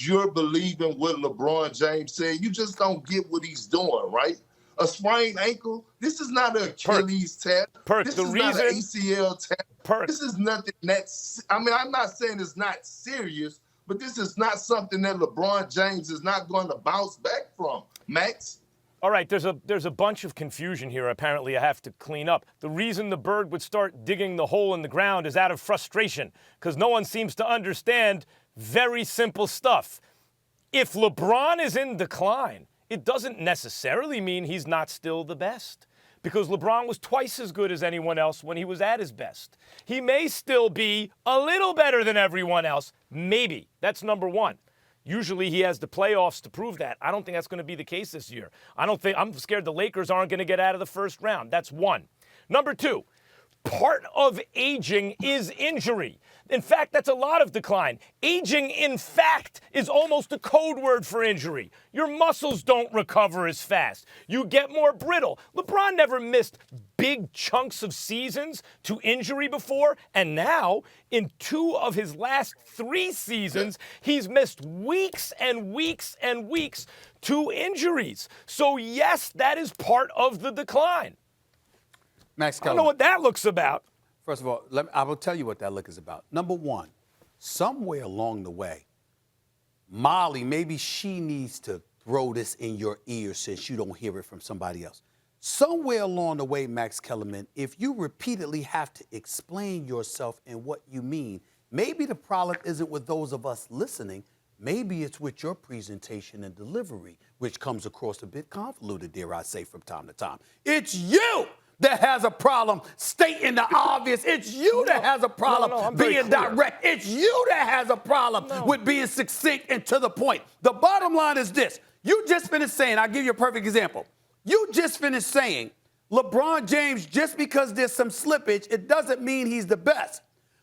you're believing what LeBron James said. You just don't get what he's doing, right? A sprained ankle, this is not an Achilles tap. This is not an ACL tap. This is nothing that's, I mean, I'm not saying it's not serious, but this is not something that LeBron James is not going to bounce back from, Max. All right, there's a bunch of confusion here apparently I have to clean up. The reason the Bird would start digging the hole in the ground is out of frustration because no one seems to understand very simple stuff. If LeBron is in decline, it doesn't necessarily mean he's not still the best because LeBron was twice as good as anyone else when he was at his best. He may still be a little better than everyone else, maybe. That's number one. Usually he has the playoffs to prove that. I don't think that's going to be the case this year. I'm scared the Lakers aren't going to get out of the first round. That's one. Number two, part of aging is injury. In fact, that's a lot of decline. Aging, in fact, is almost a code word for injury. Your muscles don't recover as fast. You get more brittle. LeBron never missed big chunks of seasons to injury before, and now, in 2 of his last 3 seasons, he's missed weeks and weeks and weeks to injuries. So, yes, that is part of the decline. Max I don't know what that looks about. First of all, I will tell you what that look is about. Number one, somewhere along the way, Molly, maybe she needs to throw this in your ear since you don't hear it from somebody else. Somewhere along the way, Max Kellerman, if you repeatedly have to explain yourself and what you mean, maybe the problem isn't with those of us listening. Maybe it's with your presentation and delivery, which comes across a bit convoluted, dare I say, from time to time. It's you that has a problem stating the obvious. It's you that has a problem being direct. It's you that has a problem with being succinct and to the point. The bottom line is this. You just finished saying, I'll give you a perfect example. You just finished saying LeBron James, just because there's some slippage, it doesn't mean he's the best.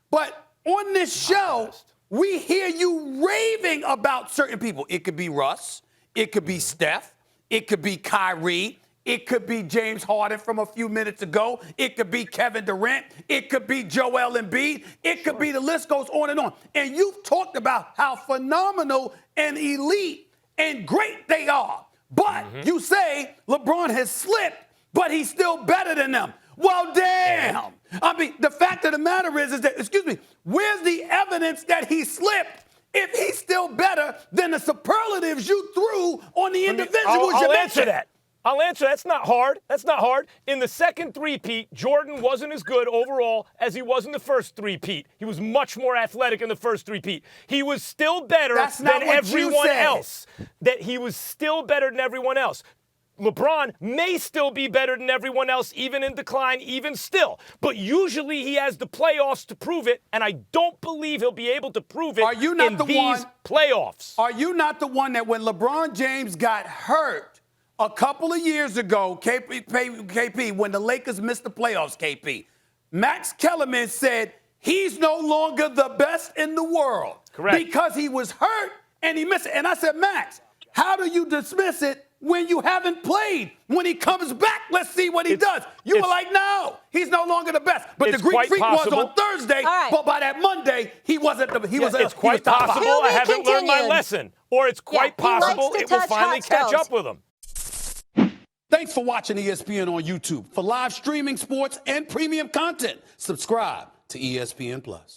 But on this show, we hear you raving about certain people. It could be Russ. It could be Steph. It could be Kyrie. It could be James Harden from a few minutes ago. It could be Kevin Durant. It could be Joel Embiid. It could be, the list goes on. And you've talked about how phenomenal and elite and great they are. But you say LeBron has slipped, but he's still better than them. Well, damn. I mean, the fact of the matter is that, excuse me, where's the evidence that he slipped if he's still better than the superlatives you threw on the individuals you mentioned? I'll answer that. I'll answer. That's not hard. That's not hard. In the second three-peat, Jordan wasn't as good overall as he was in the first three-peat. He was much more athletic in the first three-peat. He was still better than everyone else. That he was still better than everyone else. LeBron may still be better than everyone else, even in decline, even still. But usually he has the playoffs to prove it, and I don't believe he'll be able to prove it in these playoffs. Are you not the one that when LeBron James got hurt a couple of years ago, KP, when the Lakers missed the playoffs, KP, Max Kellerman said he's no longer the best in the world. Correct. Because he was hurt and he missed it. And I said, Max, how do you dismiss it when you haven't played? When he comes back, let's see what he does. You were like, no, he's no longer the best. But the Greek Freak was on Thursday, but by that Monday, he wasn't. It's quite possible I haven't learned my lesson. Or it's quite possible it will finally catch up with him. Thanks for watching ESPN on YouTube. For live streaming, sports, and premium content, subscribe to ESPN+.